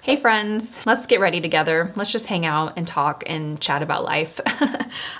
Hey friends, let's get ready together. Let's just hang out and talk and chat about life.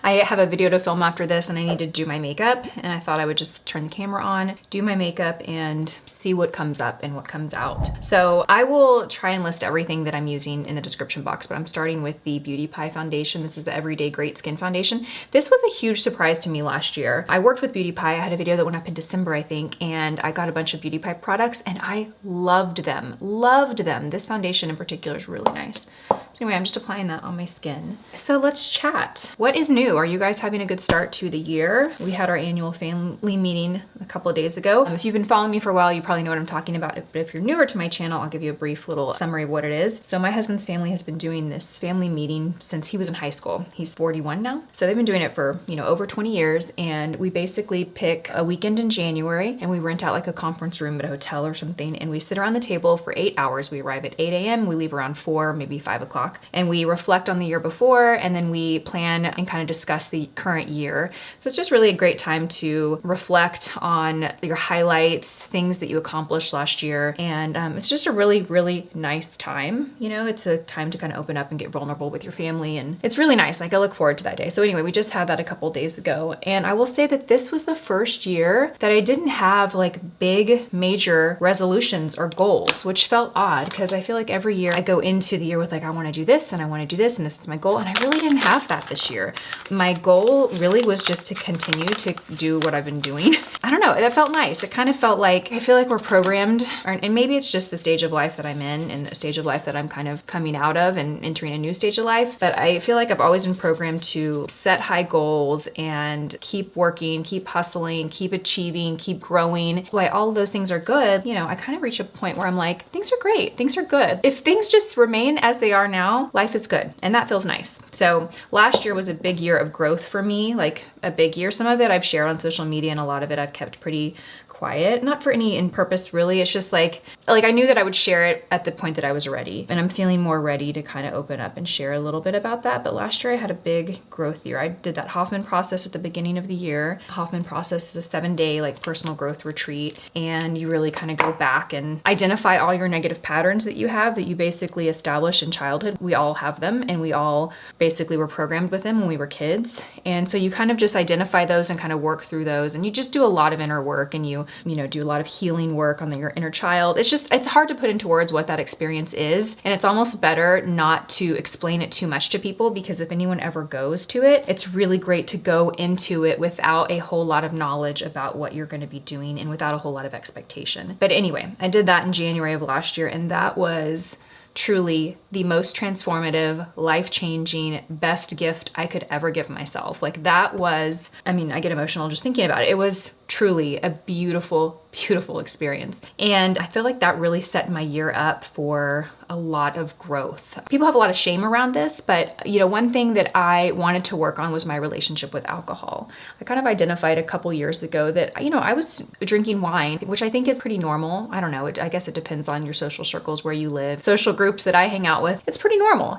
I have a video to film after this and I need to do my makeup, and I thought I would just turn the camera on, do my makeup, and see what comes up and what comes out. So I will try and list everything that I'm using in the description box, but I'm starting with the Beauty Pie foundation. This is the Everyday Great Skin Foundation. This was a huge surprise to me last year. I worked with Beauty Pie. I had a video that went up in December, I think, and I got a bunch of Beauty Pie products and I loved them. Loved them. This foundation in particular is really nice. So anyway, I'm just applying that on my skin. So let's chat. What is new? Are you guys having a good start to the year? We had our annual family meeting a couple of days ago. If you've been following me for a while, you probably know what I'm talking about. But if you're newer to my channel, I'll give you a brief little summary of what it is. So my husband's family has been doing this family meeting since he was in high school. He's 41 now. So they've been doing it for, over 20 years. And we basically pick a weekend in January and we rent out like a conference room at a hotel or something. And we sit around the table for 8 hours. We arrive at 8 a.m. We leave around 4, maybe 5 o'clock. And we reflect on the year before, and then we plan and kind of discuss the current year. So it's just really a great time to reflect on your highlights, things that you accomplished last year. And it's just a really, really nice time. It's a time to kind of open up and get vulnerable with your family. And it's really nice. Like, I look forward to that day. So anyway, we just had that a couple days ago. And I will say that this was the first year that I didn't have like big major resolutions or goals, which felt odd because I feel like every year I go into the year with like, I want to do this and I want to do this and this is my goal. And I really didn't have that this year. My goal really was just to continue to do what I've been doing. I don't know, that felt nice. It kind of felt like, I feel like we're programmed, and maybe it's just the stage of life that I'm in and the stage of life that I'm kind of coming out of and entering a new stage of life. But I feel like I've always been programmed to set high goals and keep working, keep hustling, keep achieving, keep growing. While all of those things are good, I kind of reach a point where I'm like, things are great, things are good. If things just remain as they are now, life is good. And that feels nice. So last year was a big year of growth for me, like a big year. Some of it I've shared on social media and a lot of it I've kept pretty quiet, not for any in purpose really. It's just like I knew that I would share it at the point that I was ready, and I'm feeling more ready to kind of open up and share a little bit about that. But last year I had a big growth year. I did that Hoffman process at the beginning of the year. Hoffman process is a 7-day like personal growth retreat, and you really kind of go back and identify all your negative patterns that you have that you basically established in childhood. We all have them, and we all basically were programmed with them when we were kids. And so you kind of just identify those and kind of work through those, and you just do a lot of inner work, and you do a lot of healing work on your inner child. It's hard to put into words what that experience is. And it's almost better not to explain it too much to people, because if anyone ever goes to it, it's really great to go into it without a whole lot of knowledge about what you're going to be doing and without a whole lot of expectation. But anyway, I did that in January of last year, and that was truly the most transformative, life-changing, best gift I could ever give myself. Like, that was, I get emotional just thinking about it. It was truly a beautiful, beautiful experience. And I feel like that really set my year up for a lot of growth. People have a lot of shame around this, but one thing that I wanted to work on was my relationship with alcohol. I kind of identified a couple years ago that, I was drinking wine, which I think is pretty normal. I don't know. I guess it depends on your social circles where you live. Social groups that I hang out with, it's pretty normal.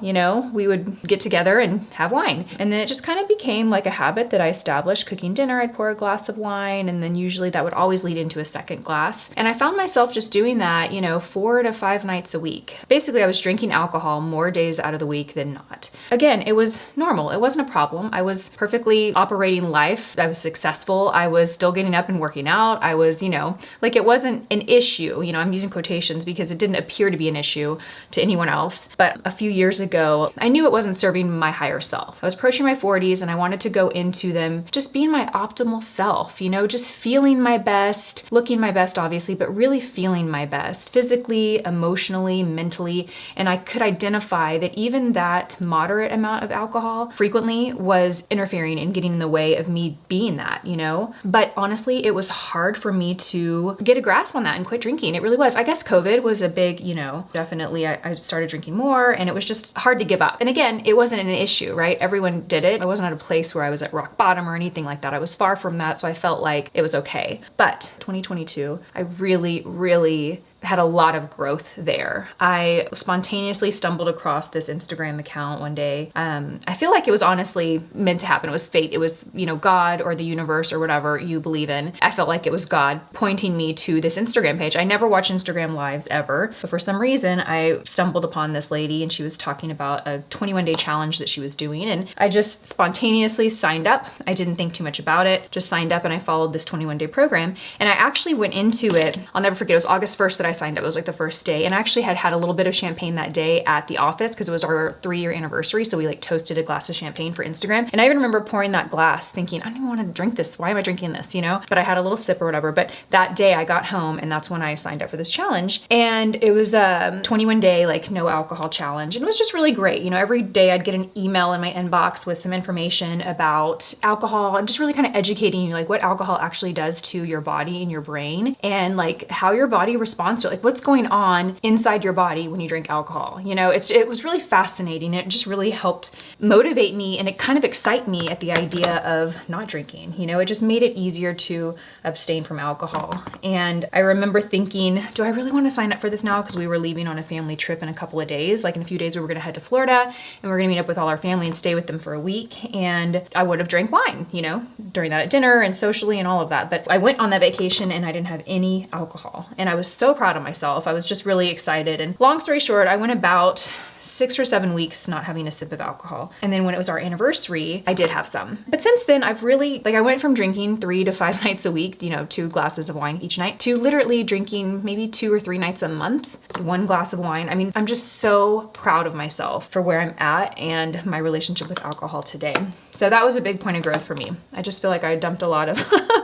We would get together and have wine. And then it just kind of became like a habit that I established. Cooking dinner, I'd pour a glass of wine, and then usually that would always lead into a second glass. And I found myself just doing that, 4 to 5 nights a week. Basically, I was drinking alcohol more days out of the week than not. Again, it was normal. It wasn't a problem. I was perfectly operating life. I was successful. I was still getting up and working out. I was, like, it wasn't an issue. I'm using quotations because it didn't appear to be an issue to anyone else. But a few years ago, I knew it wasn't serving my higher self. I was approaching my 40s and I wanted to go into them just being my optimal self, just feeling my best, looking my best, obviously, but really feeling my best physically, emotionally, mentally. And I could identify that even that moderate amount of alcohol frequently was interfering and getting in the way of me being that, But honestly, it was hard for me to get a grasp on that and quit drinking. It really was. I guess COVID was a big, definitely I started drinking more, and it was just hard to give up. And again, it wasn't an issue, right? Everyone did it. I wasn't at a place where I was at rock bottom or anything like that. I was far from that. So I felt like it was okay. But 2022, I really, really had a lot of growth there. I spontaneously stumbled across this Instagram account one day. I feel like it was honestly meant to happen. It was fate. It was, you know, God or the universe or whatever you believe in. I felt like it was God pointing me to this Instagram page. I never watch Instagram lives ever, but for some reason I stumbled upon this lady and she was talking about a 21-day challenge that she was doing, and I just spontaneously signed up. I didn't think too much about it, just signed up and I followed this 21-day program. And I actually went into it, I'll never forget, it was August 1st that I signed up. It was like the first day, and I actually had a little bit of champagne that day at the office because it was our 3-year anniversary, so we like toasted a glass of champagne for Instagram. And I even remember pouring that glass thinking, I don't even want to drink this. Why am I drinking this, you know? But I had a little sip or whatever. But that day I got home and that's when I signed up for this challenge. And it was a 21-day like no alcohol challenge. And it was just really great. You know, every day I'd get an email in my inbox with some information about alcohol and just really kind of educating you like what alcohol actually does to your body and your brain, and like how your body responds to it, like what's going on inside your body when you drink alcohol. You know, it was really fascinating. It just really helped motivate me, and it kind of excite me at the idea of not drinking. You know, it just made it easier to abstain from alcohol. And I remember thinking, do I really want to sign up for this now? Because we were leaving on a family trip in a couple of days. Like in a few days we were going to head to Florida and we were going to meet up with all our family and stay with them for a week. And I would have drank wine, you know, during that at dinner and socially and all of that. But I went on that vacation and I didn't have any alcohol. And I was so proud of myself. I was just really excited. And long story short, I went about 6 or 7 weeks not having a sip of alcohol. And then when it was our anniversary, I did have some. But since then, I've really, like I went from drinking 3 to 5 nights a week, you know, 2 glasses of wine each night, to literally drinking maybe 2 or 3 nights a month, 1 glass of wine. I mean, I'm just so proud of myself for where I'm at and my relationship with alcohol today. So that was a big point of growth for me. I just feel like I dumped a lot of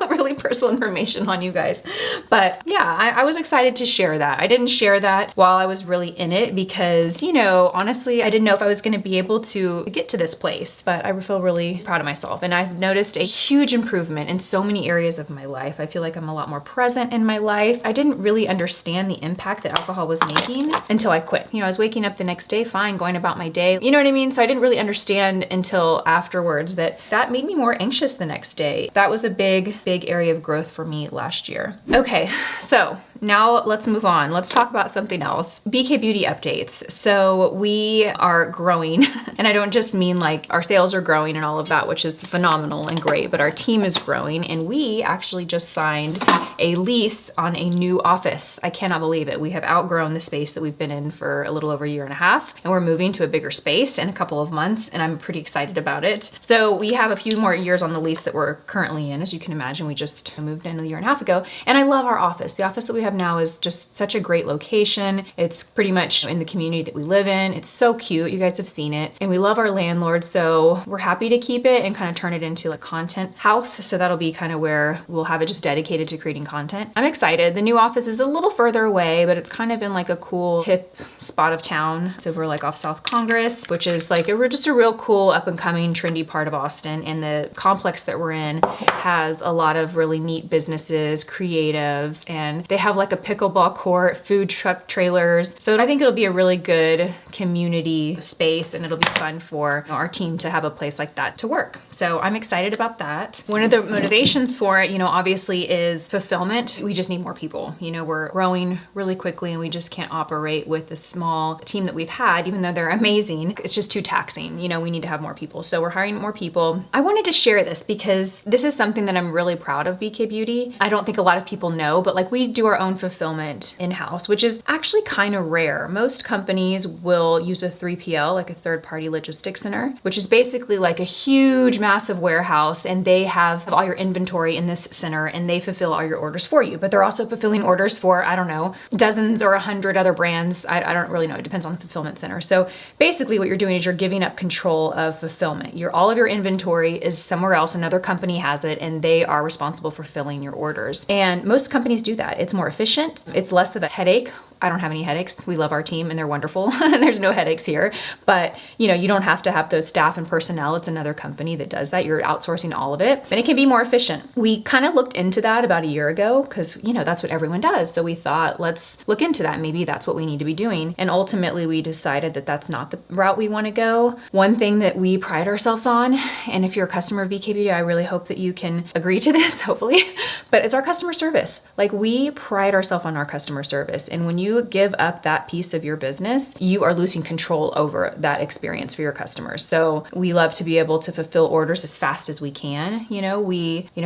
really personal information on you guys. But yeah, I was excited to share that. I didn't share that while I was really in it because, you know, honestly, I didn't know if I was going to be able to get to this place, but I feel really proud of myself. And I've noticed a huge improvement in so many areas of my life. I feel like I'm a lot more present in my life. I didn't really understand the impact that alcohol was making until I quit. You know, I was waking up the next day fine, going about my day. You know what I mean? So I didn't really understand until afterwards that made me more anxious the next day. That was a big area of growth for me last year. Okay, so now let's move on. Let's talk about something else. BK Beauty updates. So we are growing, and I don't just mean like our sales are growing and all of that, which is phenomenal and great, but our team is growing, and we actually just signed a lease on a new office. I cannot believe it. We have outgrown the space that we've been in for a little over 1.5 years, and we're moving to a bigger space in a couple of months, and I'm pretty excited about it. So we have a few more years on the lease that we're currently in. As you can imagine, we just moved in 1.5 years ago, and I love our office. The office that we have now is just such a great location. It's pretty much in the community that we live in. It's so cute. You guys have seen it. And we love our landlord, so we're happy to keep it and kind of turn it into a content house. So that'll be kind of where we'll have it just dedicated to creating content. I'm excited. The new office is a little further away, but it's kind of in like a cool hip spot of town. It's over like off South Congress, which is like just a real cool up and coming trendy part of Austin. And the complex that we're in has a lot of really neat businesses, creatives, and they have like a pickleball court, food truck trailers. So I think it'll be a really good community space, and it'll be fun for our team to have a place like that to work. So I'm excited about that. One of the motivations for it, you know, obviously is fulfillment. We just need more people. You know, we're growing really quickly and we just can't operate with the small team that we've had, even though they're amazing. It's just too taxing. You know, we need to have more people. So we're hiring more people. I wanted to share this because this is something that I'm really proud of BK Beauty. I don't think a lot of people know, but like we do our own fulfillment in-house, which is actually kind of rare. Most companies will use a 3PL, like a third-party logistics center, which is basically like a huge, massive warehouse, and they have all your inventory in this center and they fulfill all your orders for you. But they're also fulfilling orders for, I don't know, dozens or 100 other brands. I don't really know. It depends on the fulfillment center. So basically what you're doing is you're giving up control of fulfillment. All of your inventory is somewhere else. Another company has it and they are responsible for filling your orders. And most companies do that. It's more efficient. It's less of a headache. I don't have any headaches. We love our team and they're wonderful. There's no headaches here, but you know, you don't have to have those staff and personnel. It's another company that does that. You're outsourcing all of it, and it can be more efficient. We kind of looked into that about 1 year ago because, you know, that's what everyone does. So we thought, let's look into that. Maybe that's what we need to be doing. And ultimately we decided that that's not the route we want to go. One thing that we pride ourselves on, and if you're a customer of BKB, I really hope that you can agree to this, hopefully, but it's our customer service. Like we pride pride ourselves on our customer service. And when you give up that piece of your business, you are losing control over that experience for your customers. So we love to be able to fulfill orders as fast as we can.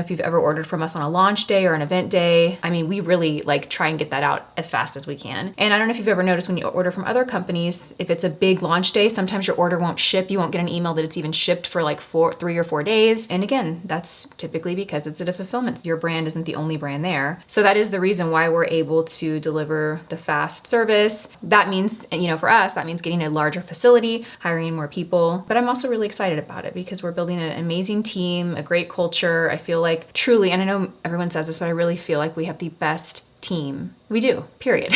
If you've ever ordered from us on a launch day or an event day, I mean, we really like try and get that out as fast as we can. And I don't know if you've ever noticed when you order from other companies, if it's a big launch day, sometimes your order won't ship. You won't get an email that it's even shipped for like 3 or 4 days. And again, that's typically because it's at a fulfillment. Your brand isn't the only brand there. So that is the reason why we're able to deliver the fast service. That means, for us, that means getting a larger facility, hiring more people. But I'm also really excited about it because we're building an amazing team, a great culture. I feel like truly, and I know everyone says this, but I really feel like we have the best team. We do, period.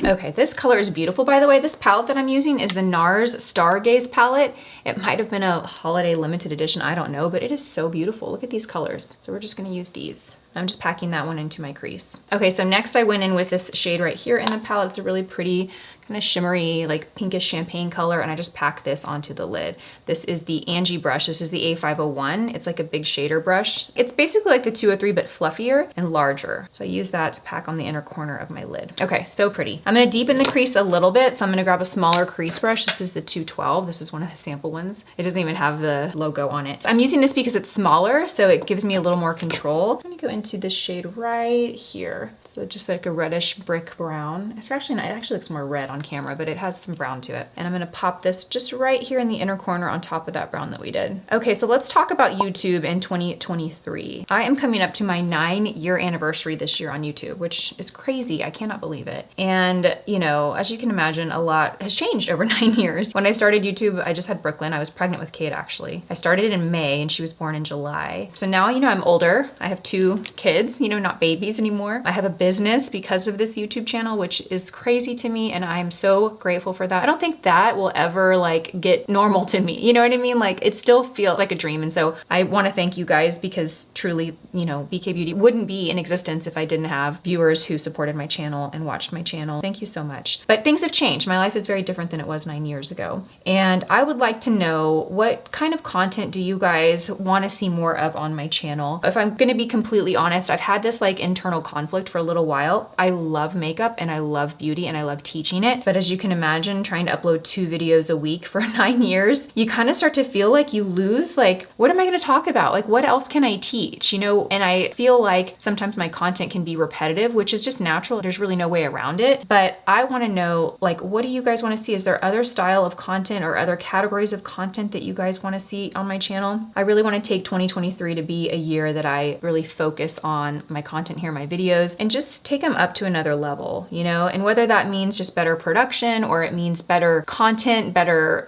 Okay, this color is beautiful, by the way. This palette that I'm using is the NARS Stargaze palette. It might have been a holiday limited edition, I don't know, but it is so beautiful. Look at these colors. So we're just gonna use these. I'm just packing that one into my crease. Okay, so next I went in with this shade right here in the palette. It's a really pretty kind of shimmery, like pinkish champagne color, and I just packed this onto the lid. This is the Angie brush. This is the A501. It's like a big shader brush. It's basically like the 203, but fluffier and larger. So I use that to pack on the inner corner of my lid. Okay, so pretty. I'm gonna deepen the crease a little bit, so I'm gonna grab a smaller crease brush. This is the 212. This is one of the sample ones. It doesn't even have the logo on it. I'm using this because it's smaller, so it gives me a little more control. I'm gonna go into this shade right here. So just like a reddish brick brown. It actually looks more red on camera, but it has some brown to it. And I'm gonna pop this just right here in the inner corner on top of that brown that we did. Okay, so let's talk about YouTube in 2023. I am coming up to my 9-year anniversary this year on YouTube, which is crazy. I cannot believe it. And as you can imagine, a lot has changed over 9 years. When I started YouTube, I just had Brooklyn. I was pregnant with Kate, actually. I started it in May and she was born in July. So now, I'm older. I have 2 kids, not babies anymore. I have a business because of this YouTube channel, which is crazy to me. And I'm so grateful for that. I don't think that will ever get normal to me. You know what I mean? It still feels like a dream. And so I want to thank you guys because truly, BK Beauty wouldn't be in existence if I didn't have viewers who supported my channel and watched my channel. Thank you so much. But things have changed. My life is very different than it was 9 years ago. And I would like to know, what kind of content do you guys want to see more of on my channel? If I'm going to be completely honest, I've had this internal conflict for a little while. I love makeup and I love beauty and I love teaching it. But as you can imagine, trying to upload 2 videos a week for 9 years, you kind of start to feel like you lose, what am I going to talk about? What else can I teach? And I feel like sometimes my content can be repetitive, which is just natural. There's really no way around it. But I want to know, what do you guys want to see? Is there other style of content or other categories of content that you guys want to see on my channel? I really want to take 2023 to be a year that I really focus on my content here, my videos, and just take them up to another level, and whether that means just better production or it means better content, better,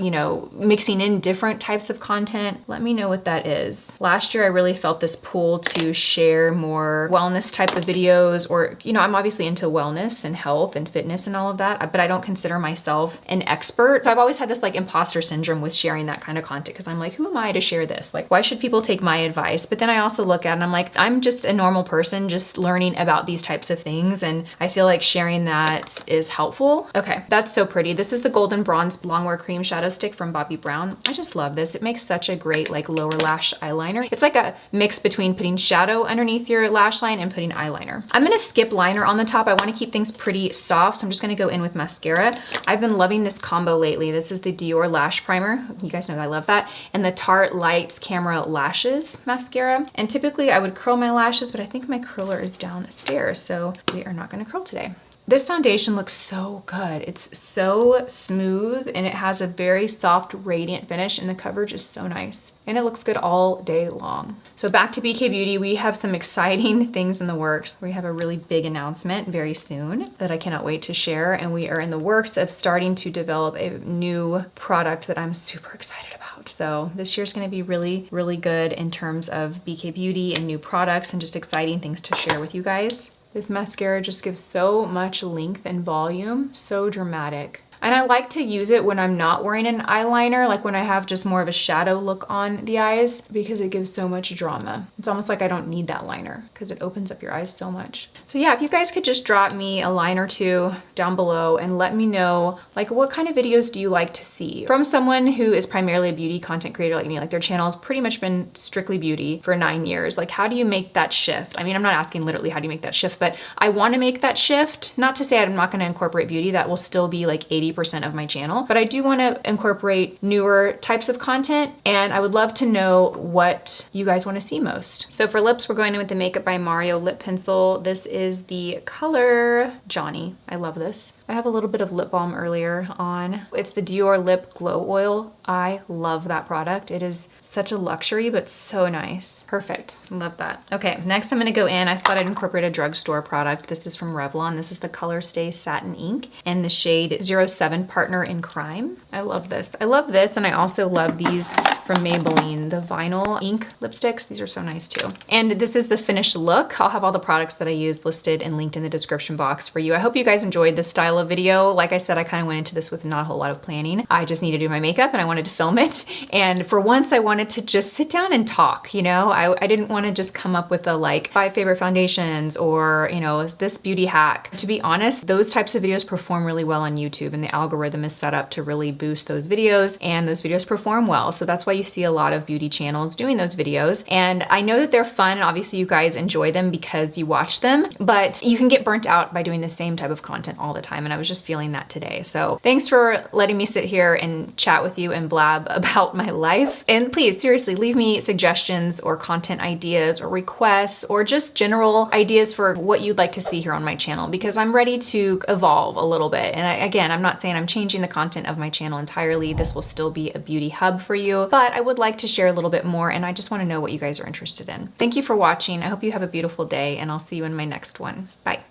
mixing in different types of content, let me know what that is. Last year, I really felt this pull to share more wellness type of videos, or, I'm obviously into wellness and health and fitness and all of that, but I don't consider myself an expert. So I've always had this imposter syndrome with sharing that kind of content because I'm who am I to share this? Why should people take my advice? But then I also look at it and I'm I'm just a normal person just learning about these types of things. And I feel like sharing that is helpful. Okay, that's so pretty. This is the Golden Bronze Longwear Cream Shadow Stick from Bobbi Brown. I just love this. It makes such a great lower lash eyeliner. It's like a mix between putting shadow underneath your lash line and putting eyeliner. I'm gonna skip liner on the top. I wanna keep things pretty soft, so I'm just gonna go in with mascara. I've been loving this combo lately. This is the Dior Lash Primer. You guys know I love that. And the Tarte Lights Camera Lashes mascara. And typically I would curl my lashes, but I think my curler is downstairs, so we are not gonna curl today. This foundation looks so good. It's so smooth and it has a very soft, radiant finish, and the coverage is so nice. And it looks good all day long. So back to BK Beauty, we have some exciting things in the works. We have a really big announcement very soon that I cannot wait to share, and we are in the works of starting to develop a new product that I'm super excited about. So this year's gonna be really, really good in terms of BK Beauty and new products and just exciting things to share with you guys. This mascara just gives so much length and volume, so dramatic. And I like to use it when I'm not wearing an eyeliner, like when I have just more of a shadow look on the eyes, because it gives so much drama. It's almost like I don't need that liner because it opens up your eyes so much. So yeah, if you guys could just drop me a line or two down below and let me know, like, what kind of videos do you like to see from someone who is primarily a beauty content creator like me? Like, their channel has pretty much been strictly beauty for 9 years. Like, how do you make that shift? I mean, I'm not asking literally how do you make that shift, but I want to make that shift. Not to say I'm not going to incorporate beauty. That will still be like 80% of my channel, but I do want to incorporate newer types of content, and I would love to know what you guys want to see most. So for lips, we're going in with the Makeup by Mario lip pencil. This is the color Johnny. I love this. I have a little bit of lip balm earlier on. It's the Dior Lip Glow Oil. I love that product. It is such a luxury, but so nice. Perfect. Love that. Okay, next I'm gonna go in. I thought I'd incorporate a drugstore product. This is from Revlon. This is the Color Stay Satin Ink and the shade 07 Partner in Crime. I love this. I love this, and I also love these from Maybelline, the vinyl ink lipsticks. These are so nice too. And this is the finished look. I'll have all the products that I used listed and linked in the description box for you. I hope you guys enjoyed this style of video. Like I said, I kind of went into this with not a whole lot of planning. I just needed to do my makeup and I wanted to film it. And for once I wanted to just sit down and talk, you know? I didn't want to just come up with a like 5 favorite foundations or, you know, is this beauty hack. To be honest, those types of videos perform really well on YouTube, and the algorithm is set up to really boost those videos, and those videos perform well. So that's why you see a lot of beauty channels doing those videos. And I know that they're fun, and obviously you guys enjoy them because you watch them, but you can get burnt out by doing the same type of content all the time. And I was just feeling that today. So thanks for letting me sit here and chat with you and blab about my life. And please, seriously, leave me suggestions or content ideas or requests or just general ideas for what you'd like to see here on my channel, because I'm ready to evolve a little bit. And again, I'm not saying I'm changing the content of my channel entirely. This will still be a beauty hub for you, but I would like to share a little bit more, and I just want to know what you guys are interested in. Thank you for watching. I hope you have a beautiful day, and I'll see you in my next one. Bye.